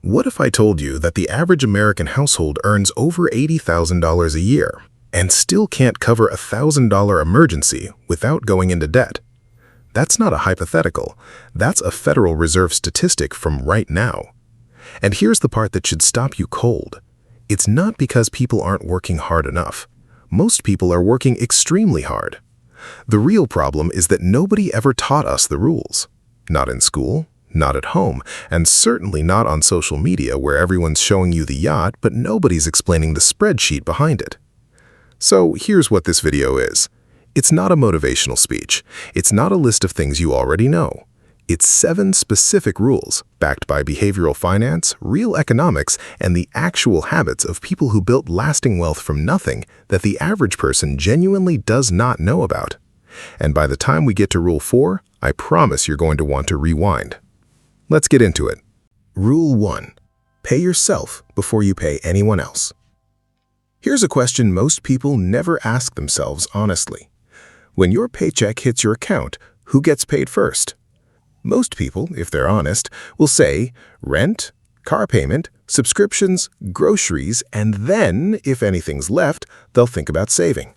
What if I told you that the average American household earns over $80,000 a year and still can't cover a $1,000 emergency without going into debt? That's not a hypothetical. That's a Federal Reserve statistic from right now. And here's the part that should stop you cold. It's not because people aren't working hard enough. Most people are working extremely hard. The real problem is that nobody ever taught us the rules. Not in school, not at home, and certainly not on social media where everyone's showing you the yacht but nobody's explaining the spreadsheet behind it. So here's what this video is. It's not a motivational speech. It's not a list of things you already know. It's 7 specific rules backed by behavioral finance, real economics, and the actual habits of people who built lasting wealth from nothing that the average person genuinely does not know about. And by the time we get to Rule 4, I promise you're going to want to rewind. Let's get into it. Rule 1. Pay yourself before you pay anyone else. Here's a question most people never ask themselves honestly. When your paycheck hits your account, who gets paid first? Most people, if they're honest, will say rent, car payment, subscriptions, groceries, and then, if anything's left, they'll think about saving.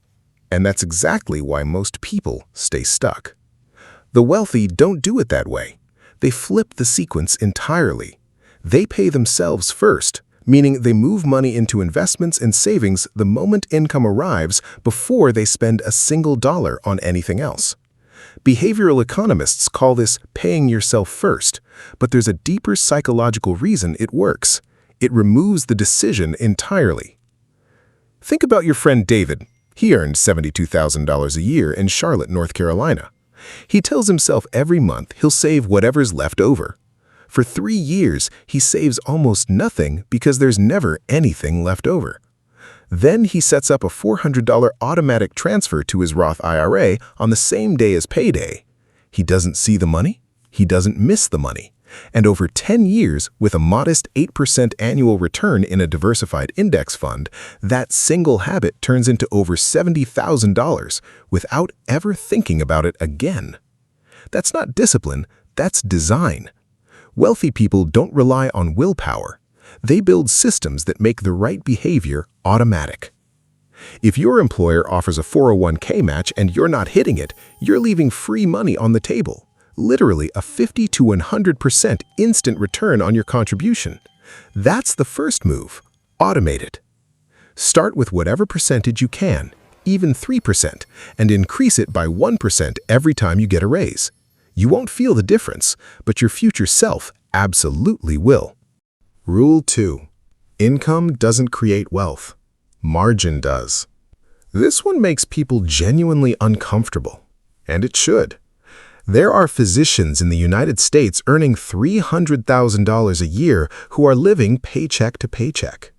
And that's exactly why most people stay stuck. The wealthy don't do it that way. They flip the sequence entirely. They pay themselves first, meaning they move money into investments and savings the moment income arrives before they spend a single dollar on anything else. Behavioral economists call this paying yourself first, but there's a deeper psychological reason it works. It removes the decision entirely. Think about your friend David. He earned $72,000 a year in Charlotte, North Carolina. He tells himself every month he'll save whatever's left over. For 3 years, he saves almost nothing because there's never anything left over. Then he sets up a $400 automatic transfer to his Roth IRA on the same day as payday. He doesn't see the money, he doesn't miss the money. And over 10 years, with a modest 8% annual return in a diversified index fund, that single habit turns into over $70,000 without ever thinking about it again. That's not discipline, that's design. Wealthy people don't rely on willpower. They build systems that make the right behavior automatic. If your employer offers a 401k match and you're not hitting it, you're leaving free money on the table. Literally a 50 to 100% instant return on your contribution. That's the first move. Automate it. Start with whatever percentage you can, even 3%, and increase it by 1% every time you get a raise. You won't feel the difference, but your future self absolutely will. Rule 2. Income doesn't create wealth. Margin does. This one makes people genuinely uncomfortable, and it should. There are physicians in the United States earning $300,000 a year who are living paycheck to paycheck.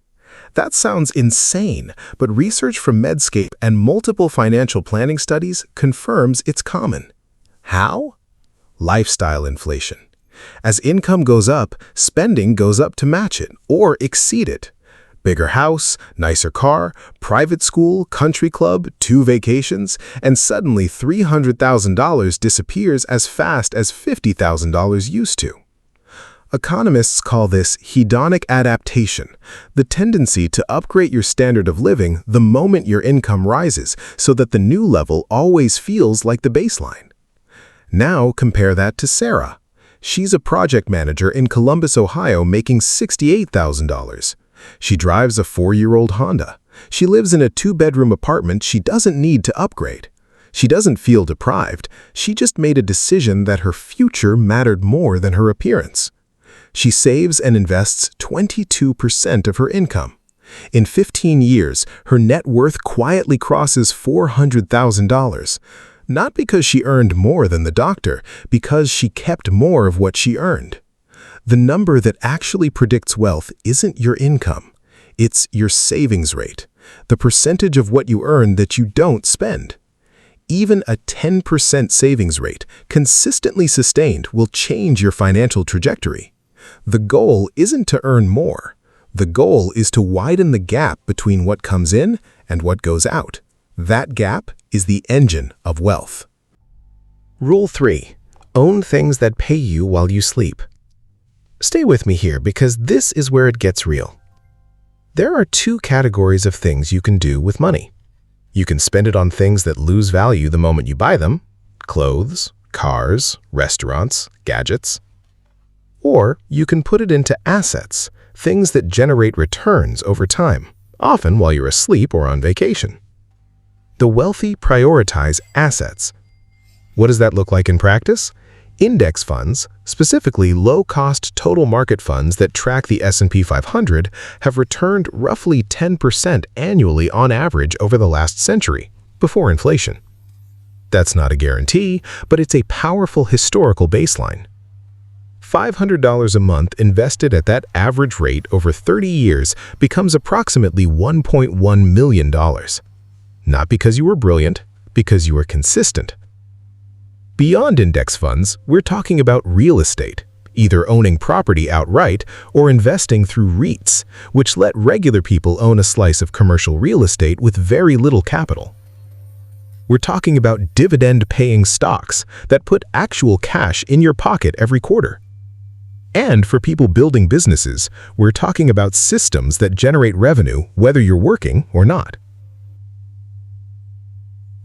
That sounds insane, but research from Medscape and multiple financial planning studies confirms it's common. How? Lifestyle inflation. As income goes up, spending goes up to match it or exceed it. Bigger house, nicer car, private school, country club, 2 vacations, and suddenly $300,000 disappears as fast as $50,000 used to. Economists call this hedonic adaptation, the tendency to upgrade your standard of living the moment your income rises so that the new level always feels like the baseline. Now compare that to Sarah. She's a project manager in Columbus, Ohio, making $68,000. She drives a 4-year-old Honda. She lives in a 2-bedroom apartment she doesn't need to upgrade. She doesn't feel deprived. She just made a decision that her future mattered more than her appearance. She saves and invests 22% of her income. In 15 years, her net worth quietly crosses $400,000. Not because she earned more than the doctor, because she kept more of what she earned. The number that actually predicts wealth isn't your income. It's your savings rate, the percentage of what you earn that you don't spend. Even a 10% savings rate, consistently sustained, will change your financial trajectory. The goal isn't to earn more. The goal is to widen the gap between what comes in and what goes out. That gap is the engine of wealth. Rule 3. Own things that pay you while you sleep. Stay with me here because this is where it gets real. There are two categories of things you can do with money. You can spend it on things that lose value the moment you buy them, clothes, cars, restaurants, gadgets. Or you can put it into assets, things that generate returns over time, often while you're asleep or on vacation. The wealthy prioritize assets. What does that look like in practice? Index funds, specifically low-cost total market funds that track the S&P 500, have returned roughly 10% annually on average over the last century, before inflation. That's not a guarantee, but it's a powerful historical baseline. $500 a month invested at that average rate over 30 years becomes approximately $1.1 million. Not because you were brilliant, because you were consistent. Beyond index funds, we're talking about real estate, either owning property outright or investing through REITs, which let regular people own a slice of commercial real estate with very little capital. We're talking about dividend-paying stocks that put actual cash in your pocket every quarter. And for people building businesses, we're talking about systems that generate revenue whether you're working or not.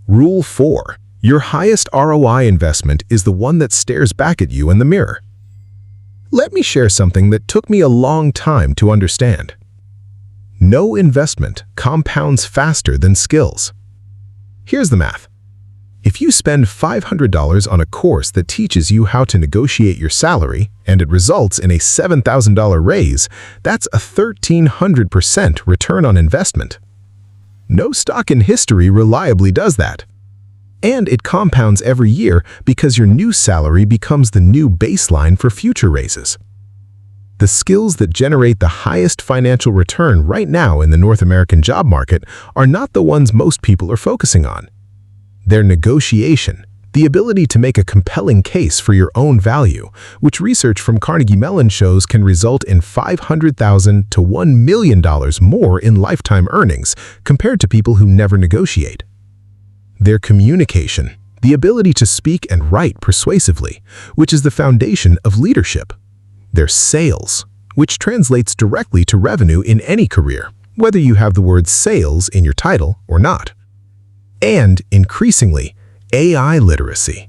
Rule 4. Your highest ROI investment is the one that stares back at you in the mirror. Let me share something that took me a long time to understand. No investment compounds faster than skills. Here's the math. If you spend $500 on a course that teaches you how to negotiate your salary and it results in a $7,000 raise, that's a 1,300% return on investment. No stock in history reliably does that. And it compounds every year because your new salary becomes the new baseline for future raises. The skills that generate the highest financial return right now in the North American job market are not the ones most people are focusing on. Their negotiation, the ability to make a compelling case for your own value, which research from Carnegie Mellon shows can result in $500,000 to $1 million more in lifetime earnings compared to people who never negotiate. Their communication, the ability to speak and write persuasively, which is the foundation of leadership. Their sales, which translates directly to revenue in any career, whether you have the word sales in your title or not. And, increasingly, AI literacy,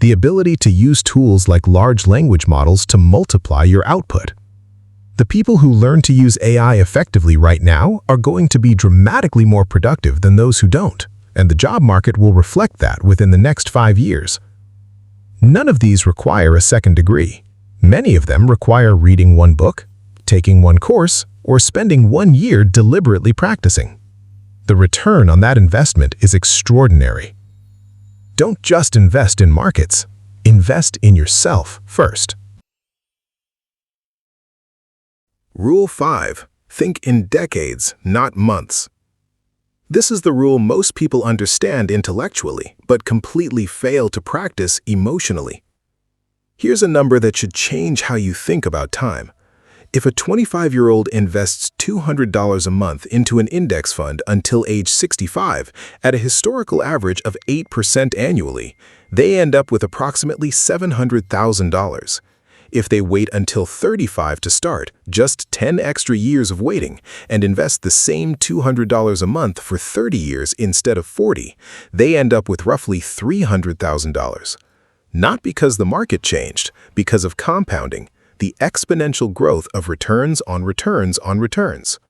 the ability to use tools like large language models to multiply your output. The people who learn to use AI effectively right now are going to be dramatically more productive than those who don't, and the job market will reflect that within the next 5 years. None of these require a second degree. Many of them require reading one book, taking one course, or spending 1 year deliberately practicing. The return on that investment is extraordinary. Don't just invest in markets. Invest in yourself first. Rule 5. Think in decades, not months. This is the rule most people understand intellectually, but completely fail to practice emotionally. Here's a number that should change how you think about time. If a 25-year-old invests $200 a month into an index fund until age 65, at a historical average of 8% annually, they end up with approximately $700,000. If they wait until 35 to start, just 10 extra years of waiting, and invest the same $200 a month for 30 years instead of 40, they end up with roughly $300,000. Not because the market changed, because of compounding, the exponential growth of returns on returns on returns.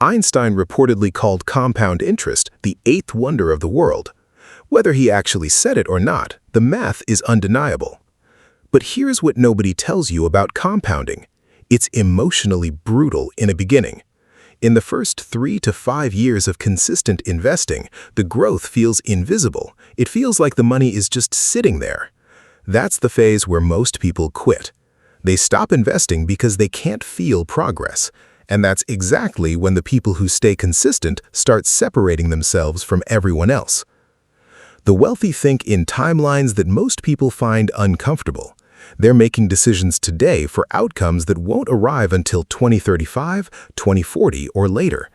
Einstein reportedly called compound interest the eighth wonder of the world. Whether he actually said it or not, the math is undeniable. But here's what nobody tells you about compounding. It's emotionally brutal in a beginning. In the first 3 to 5 years of consistent investing, the growth feels invisible. It feels like the money is just sitting there. That's the phase where most people quit. They stop investing because they can't feel progress. And that's exactly when the people who stay consistent start separating themselves from everyone else. The wealthy think in timelines that most people find uncomfortable. They're making decisions today for outcomes that won't arrive until 2035, 2040, or later.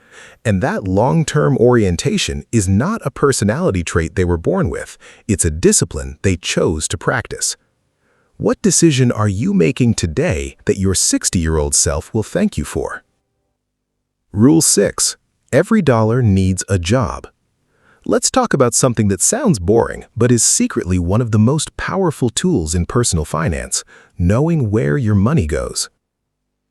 And that long-term orientation is not a personality trait they were born with. It's a discipline they chose to practice. What decision are you making today that your 60-year-old self will thank you for? Rule 6. Every dollar needs a job. Let's talk about something that sounds boring, but is secretly one of the most powerful tools in personal finance: knowing where your money goes.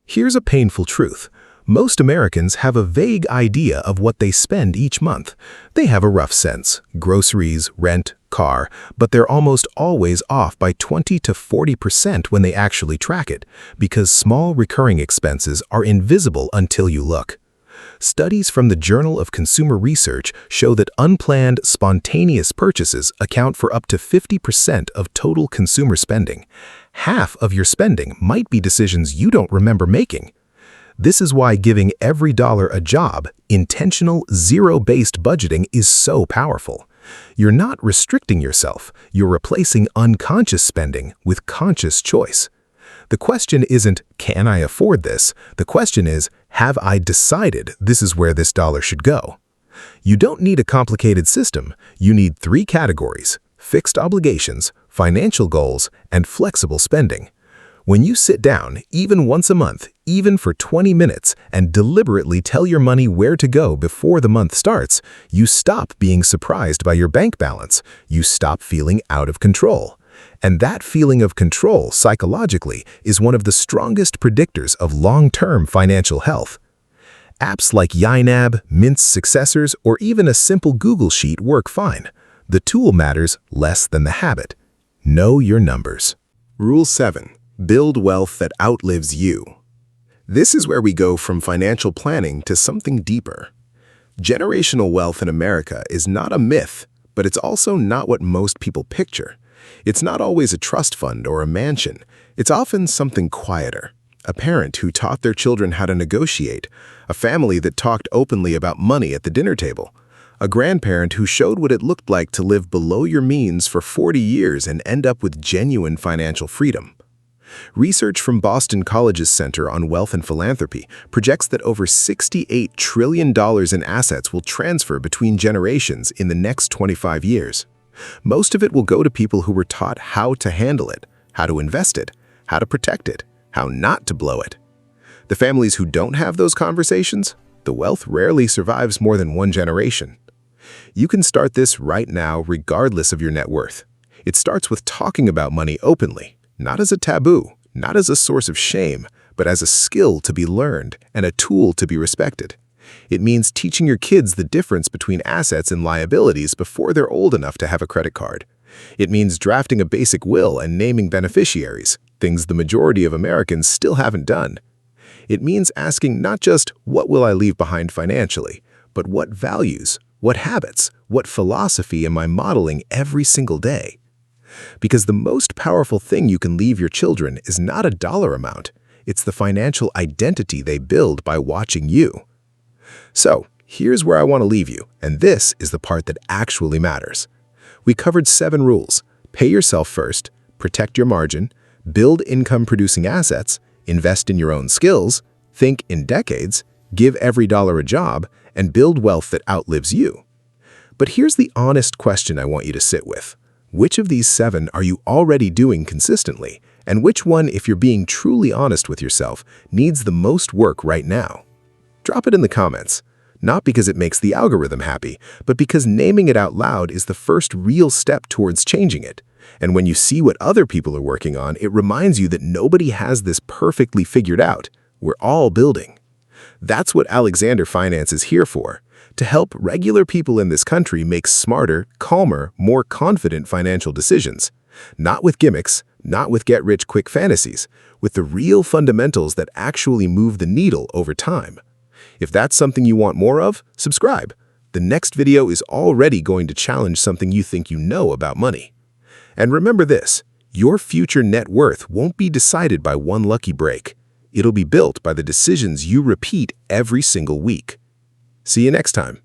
Here's a painful truth. Most Americans have a vague idea of what they spend each month. They have a rough sense: groceries, rent, car, but they're almost always off by 20 to 40% when they actually track it, because small recurring expenses are invisible until you look. Studies from the Journal of Consumer Research show that unplanned, spontaneous purchases account for up to 50% of total consumer spending. Half of your spending might be decisions you don't remember making. This is why giving every dollar a job, intentional, zero-based budgeting, is so powerful. You're not restricting yourself, you're replacing unconscious spending with conscious choice. The question isn't, can I afford this? The question is, have I decided this is where this dollar should go? You don't need a complicated system. You need 3 categories: fixed obligations, financial goals, and flexible spending. When you sit down, even once a month, even for 20 minutes, and deliberately tell your money where to go before the month starts, you stop being surprised by your bank balance. You stop feeling out of control. And that feeling of control, psychologically, is one of the strongest predictors of long-term financial health. Apps like YNAB, Mint's successors, or even a simple Google Sheet work fine. The tool matters less than the habit. Know your numbers. Rule 7. Build wealth that outlives you. This is where we go from financial planning to something deeper. Generational wealth in America is not a myth, but it's also not what most people picture. It's not always a trust fund or a mansion. It's often something quieter. A parent who taught their children how to negotiate, a family that talked openly about money at the dinner table, a grandparent who showed what it looked like to live below your means for 40 years and end up with genuine financial freedom. Research from Boston College's Center on Wealth and Philanthropy projects that over $68 trillion in assets will transfer between generations in the next 25 years. Most of it will go to people who were taught how to handle it, how to invest it, how to protect it, how not to blow it. The families who don't have those conversations, the wealth rarely survives more than one generation. You can start this right now regardless of your net worth. It starts with talking about money openly, not as a taboo, not as a source of shame, but as a skill to be learned and a tool to be respected. It means teaching your kids the difference between assets and liabilities before they're old enough to have a credit card. It means drafting a basic will and naming beneficiaries, things the majority of Americans still haven't done. It means asking not just, what will I leave behind financially, but what values, what habits, what philosophy am I modeling every single day? Because the most powerful thing you can leave your children is not a dollar amount. It's the financial identity they build by watching you. So, here's where I want to leave you, and this is the part that actually matters. We covered 7 rules: pay yourself first, protect your margin, build income-producing assets, invest in your own skills, think in decades, give every dollar a job, and build wealth that outlives you. But here's the honest question I want you to sit with. Which of these 7 are you already doing consistently, and which one, if you're being truly honest with yourself, needs the most work right now? Drop it in the comments, not because it makes the algorithm happy, but because naming it out loud is the first real step towards changing it. And when you see what other people are working on, it reminds you that nobody has this perfectly figured out. We're all building. That's what Alexander Finance is here for, to help regular people in this country make smarter, calmer, more confident financial decisions. Not with gimmicks, not with get-rich-quick fantasies, with the real fundamentals that actually move the needle over time. If that's something you want more of, subscribe. The next video is already going to challenge something you think you know about money. And remember this, your future net worth won't be decided by one lucky break. It'll be built by the decisions you repeat every single week. See you next time.